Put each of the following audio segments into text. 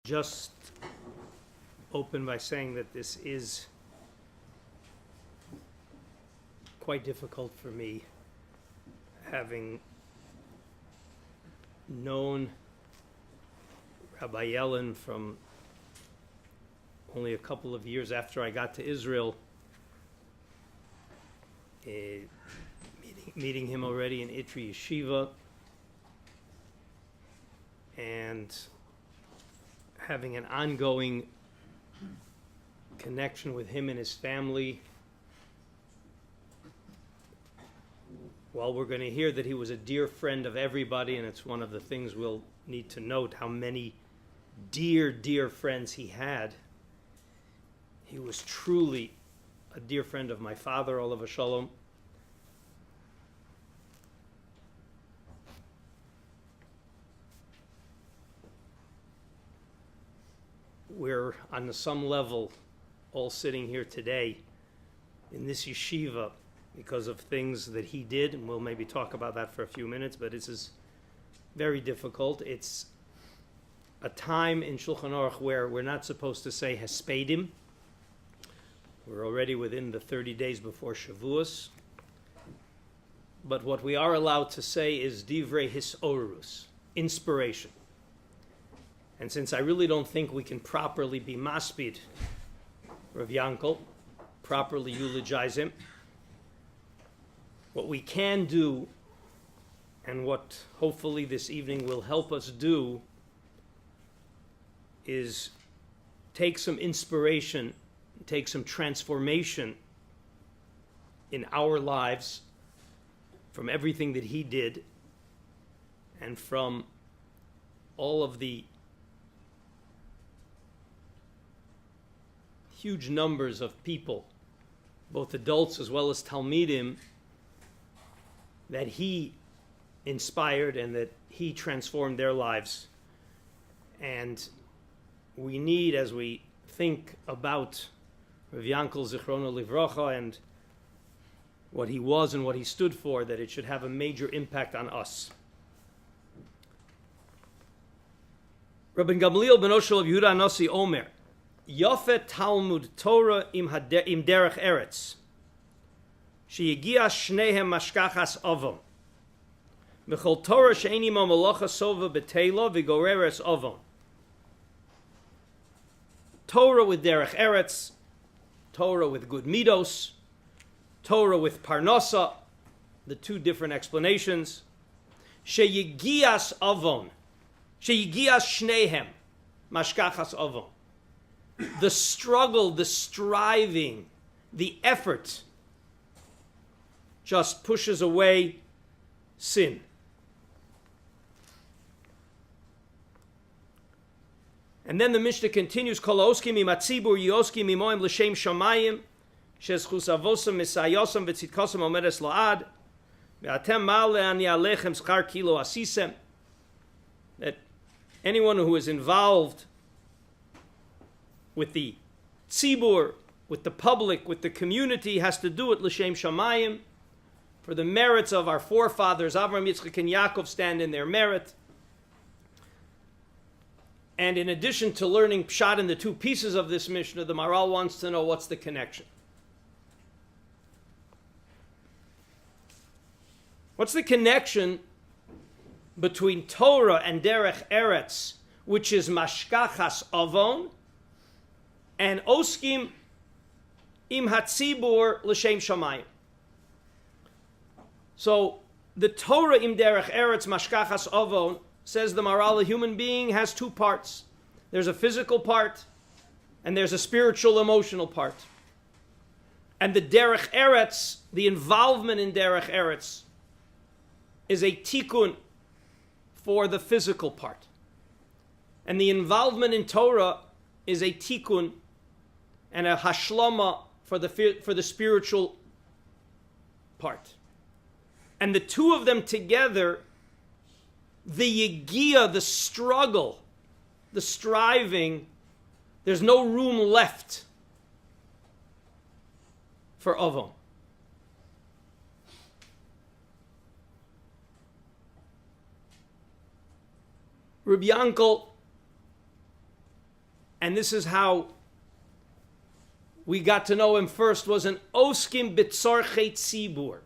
Just open by saying that this is quite difficult for me, having known Rabbi Yellin from only a couple of years after I got to Israel, meeting him already in Itri Yeshiva, and having an ongoing connection with him and his family. Well, we're going to hear that he was a dear friend of everybody, and it's one of the things we'll need to note, how many dear friends he had. He was truly a dear friend of my father, Olav Shalom. We're on some level all sitting here today in this yeshiva because of things that he did, and we'll maybe talk about that for a few minutes, but this is very difficult. It's a time in Shulchan Aruch where we're not supposed to say Hespedim. We're already within the 30 days before Shavuos. But what we are allowed to say is Divrei Hisorus, inspiration. And since I really don't think we can properly be maspid Rav Yankel, properly eulogize him, what we can do, and what hopefully this evening will help us do, is take some inspiration, take some transformation in our lives from everything that he did and from all of the huge numbers of people, both adults as well as Talmidim, that he inspired and that he transformed their lives. And we need, as we think about Rav Yankel Zichrono Livrocha and what he was and what he stood for, that it should have a major impact on us. Rabbi Gamliel ben Oshel of Yehuda Nasi Omer, Yofet Talmud Torah im derech eretz, sheyigia shnehem mashkachas avon, v'chol Torah she'eni ma malacha sova b'teilo v'goreres avon. Torah with derech eretz, Torah with good midos, Torah with parnasa, the two different explanations. Sheyigias avon, sheyigias shnehem mashkachas avon. The struggle, the striving, the effort just pushes away sin. And then the Mishnah continues, Kol oskim im hatzibur yoskim imoim l'shem shamayim, shezchus avosam misayosam v'tzitkosam omedes la'ad, ve'atem ma'ale ani alechem schar kilo asisem. That anyone who is involved with the tzibur, with the public, with the community, has to do it l'shem shamayim, for the merits of our forefathers. Avraham, Yitzchak, and Yaakov stand in their merit. And in addition to learning pshat in the two pieces of this Mishnah, the Maral wants to know what's the connection. What's the connection between Torah and derech eretz, which is mashkachas avon, and oskim im hatzibur l'shem shamayim? So the Torah im derech eretz mashkachas avon, says the Maral, a human being has two parts. There's a physical part and there's a spiritual, emotional part. And the derech eretz, the involvement in derech eretz, is a tikkun for the physical part. And the involvement in Torah is a tikkun and a hashlama for the spiritual part. And the two of them together, the yigia, the struggle, the striving, there's no room left for avon. Rabbi Yankel and this is how we got to know him first, was an oskim b'tzarchei tzibur.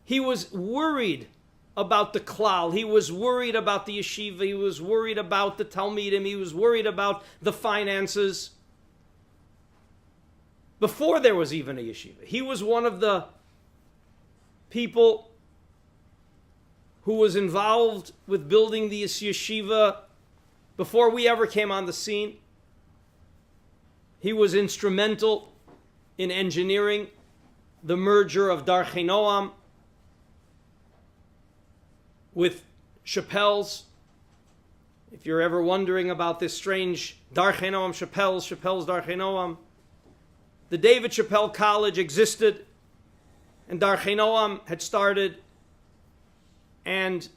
He was worried about the klal. He was worried about the yeshiva. He was worried about the talmidim. He was worried about the finances. Before there was even a yeshiva, he was one of the people who was involved with building the yeshiva before we ever came on the scene. He was instrumental in engineering the merger of Darche Noam with Shapell's. If you're ever wondering about this strange Darche Noam Shapell's Darche Noam, the David Shapell College existed, and Darche Noam had started. And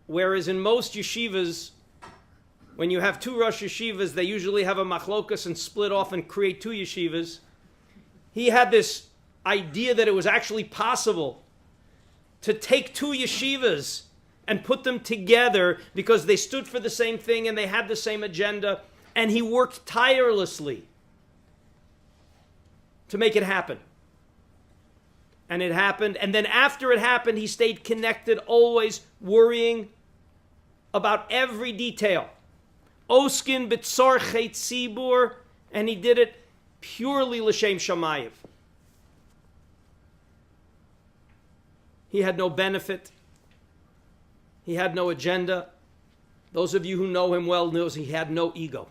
whereas in most yeshivas, when you have two Rosh Yeshivas, they usually have a machlokas and split off and create two yeshivas, he had this idea that it was actually possible to take two yeshivas and put them together because they stood for the same thing and they had the same agenda, and he worked tirelessly to make it happen. And it happened, and then after it happened, he stayed connected, always worrying about every detail. Oskin b'tzarchei tzibur, and he did it purely l'shem shamayim. He had no benefit. He had no agenda. Those of you who know him well knows he had no ego.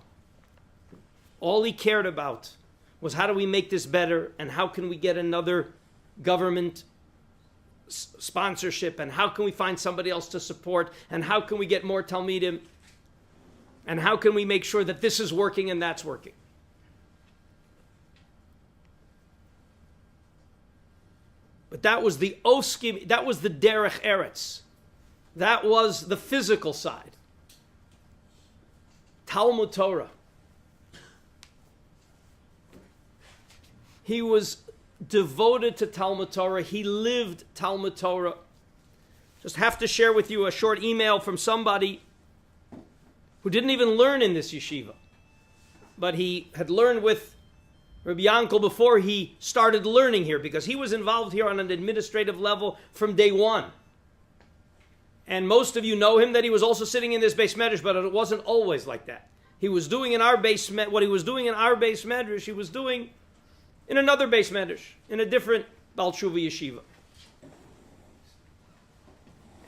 All he cared about was how do we make this better, and how can we get another government sponsorship, and how can we find somebody else to support, and how can we get more talmidim, and how can we make sure that this is working and that's working. But that was the oskim, that was the derech eretz. That was the physical side. Talmud Torah. He was devoted to Talmud Torah. He lived Talmud Torah. Just have to share with you a short email from somebody who didn't even learn in this yeshiva, but he had learned with Rabbi Yankel before he started learning here, because he was involved here on an administrative level from day one. And most of you know him that he was also sitting in this Beis Midrash, but it wasn't always like that. He was doing in our Beis Midrash, what he was doing in our Beis Midrash, he was doing in another Beis Midrash, in a different Baal Tshuva yeshiva.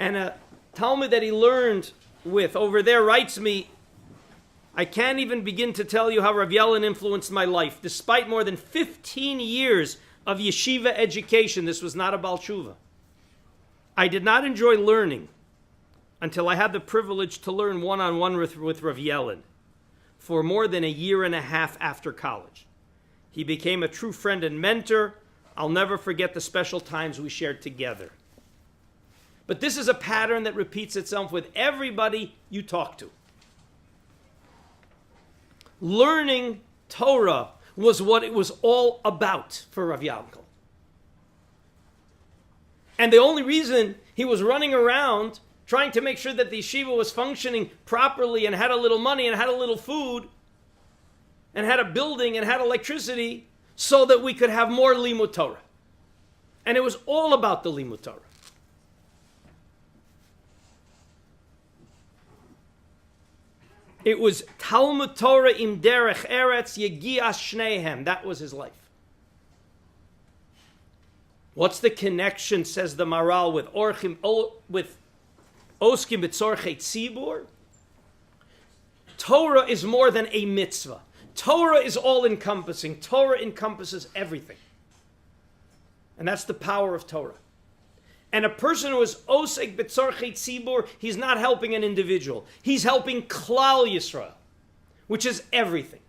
And a Talmud that he learned with over there writes me, I can't even begin to tell you how Rav Yellin influenced my life. Despite more than 15 years of yeshiva education, this was not a Baal Tshuva. I did not enjoy learning until I had the privilege to learn one-on-one with Rav Yellin for more than a year and a half after college. He became a true friend and mentor. I'll never forget the special times we shared together. But this is a pattern that repeats itself with everybody you talk to. Learning Torah was what it was all about for Rav Yaakov. And the only reason he was running around trying to make sure that the yeshiva was functioning properly and had a little money and had a little food and had a building and had electricity so that we could have more limud Torah. And it was all about the limud Torah. It was Talmud Torah im derech eretz yegias shnehem. That was his life. What's the connection, says the Maral, with orchim, with oskim b'tzorchei tzibur? Torah is more than a mitzvah. Torah is all-encompassing. Torah encompasses everything. And that's the power of Torah. And a person who is osek b'tzorchei tzibur, he's not helping an individual. He's helping Klal Yisrael, which is everything.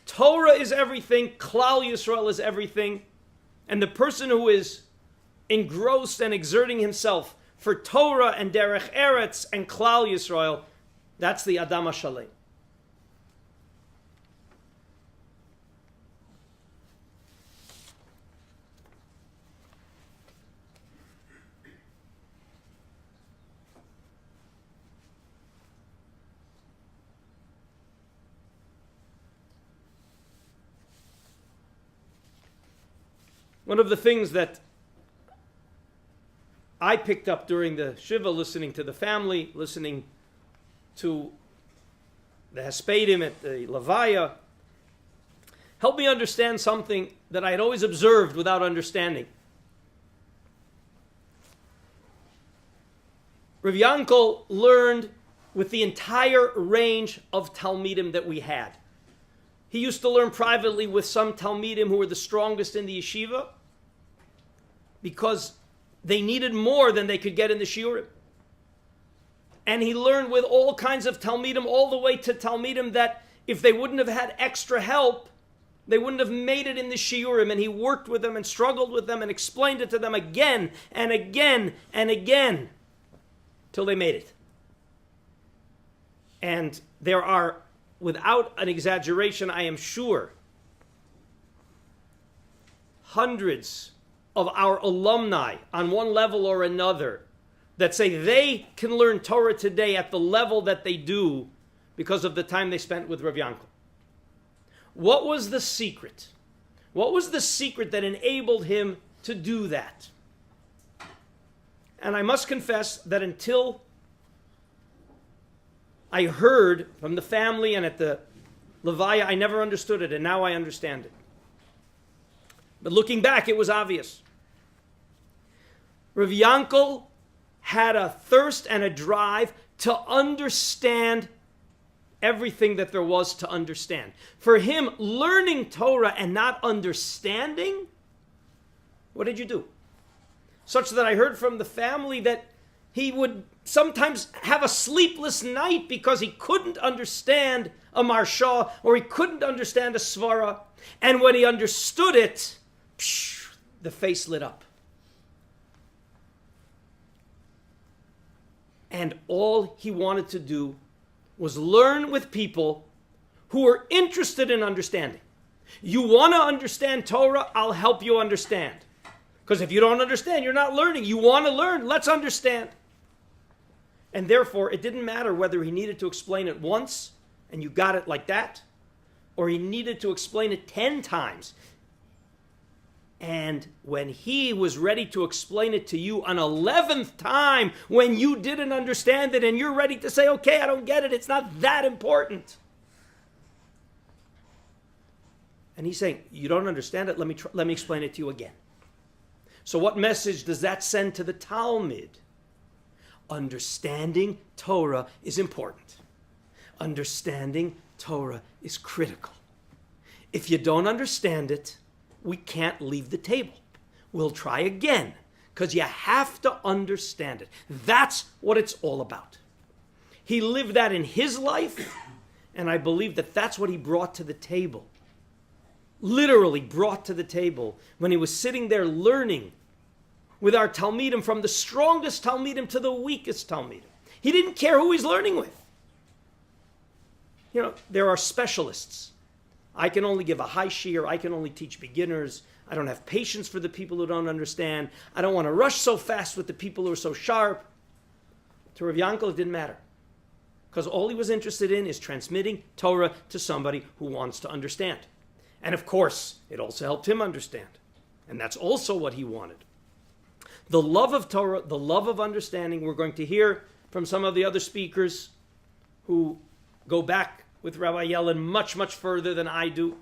Torah is everything. Klal Yisrael is everything. And the person who is engrossed and exerting himself for Torah and derech eretz and Klal Yisrael, that's the Adam HaShalem. One of the things that I picked up during the Shiva, listening to the family, listening to the Hespedim at the Levaya, helped me understand something that I had always observed without understanding. Rav Yankel learned with the entire range of Talmidim that we had. He used to learn privately with some Talmidim who were the strongest in the yeshiva because they needed more than they could get in the shiurim. And he learned with all kinds of Talmidim, all the way to Talmidim that if they wouldn't have had extra help, they wouldn't have made it in the shiurim. And he worked with them and struggled with them and explained it to them again and again and again till they made it. And there are, without an exaggeration, I am sure, hundreds of our alumni on one level or another that say they can learn Torah today at the level that they do because of the time they spent with Rav Yankel. What was the secret? What was the secret that enabled him to do that? And I must confess that until I heard from the family and at the Levaya, I never understood it, and now I understand it. But looking back, it was obvious. Rav Yankel had a thirst and a drive to understand everything that there was to understand. For him, learning Torah and not understanding, what did you do? Such that I heard from the family that he would sometimes have a sleepless night because he couldn't understand a marsha or he couldn't understand a svara. And when he understood it, the face lit up. And all he wanted to do was learn with people who were interested in understanding. You want to understand Torah? I'll help you understand. Because if you don't understand, you're not learning. You want to learn? Let's understand. And therefore, it didn't matter whether he needed to explain it once and you got it like that, or he needed to explain it 10 times. And when he was ready to explain it to you an 11th time, when you didn't understand it and you're ready to say, okay, I don't get it, it's not that important. And he's saying, you don't understand it, let me explain it to you again. So what message does that send to the Talmud? Understanding Torah is important. Understanding Torah is critical. If you don't understand it, we can't leave the table. We'll try again, because you have to understand it. That's what it's all about. He lived that in his life, and I believe that that's what he brought to the table. Literally brought to the table when he was sitting there learning with our Talmidim, from the strongest Talmidim to the weakest Talmidim. He didn't care who he's learning with. You know, there are specialists. I can only give a high shiur. I can only teach beginners. I don't have patience for the people who don't understand. I don't want to rush so fast with the people who are so sharp. To Rav Yankel, it didn't matter. Because all he was interested in is transmitting Torah to somebody who wants to understand. And of course, it also helped him understand. And that's also what he wanted. The love of Torah, the love of understanding, we're going to hear from some of the other speakers who go back with Rabbi Yellin much, much further than I do.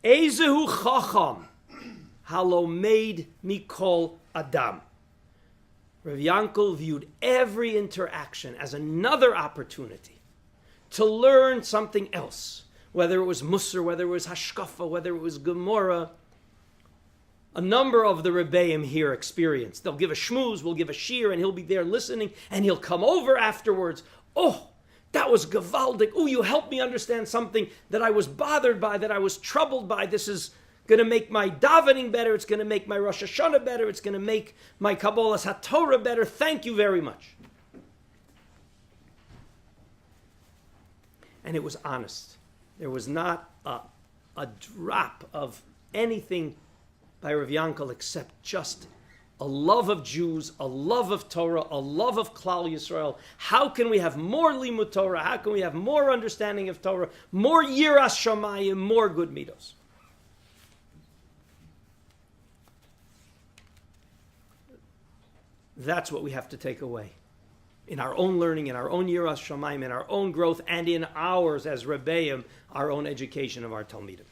Ezehu chacham halomeid mikol adam. Rav Yankel viewed every interaction as another opportunity to learn something else, whether it was Musar, whether it was Hashkafa, whether it was Gemara. A number of the Rebbeim here experienced. They'll give a shmooze, we'll give a shiur, and he'll be there listening, and he'll come over afterwards. Oh, that was gavaldik. Oh, you helped me understand something that I was bothered by, that I was troubled by. This is going to make my davening better. It's going to make my Rosh Hashanah better. It's going to make my Kabbalas HaTorah better. Thank you very much. And it was honest. There was not a drop of anything by Rav Yankel except just a love of Jews, a love of Torah, a love of Klal Yisrael. How can we have more limud Torah? How can we have more understanding of Torah, more yiras shamayim, more good midos? That's what we have to take away. In our own learning, in our own yiras shamayim, in our own growth, and in ours as Rebbeim, our own education of our Talmidim.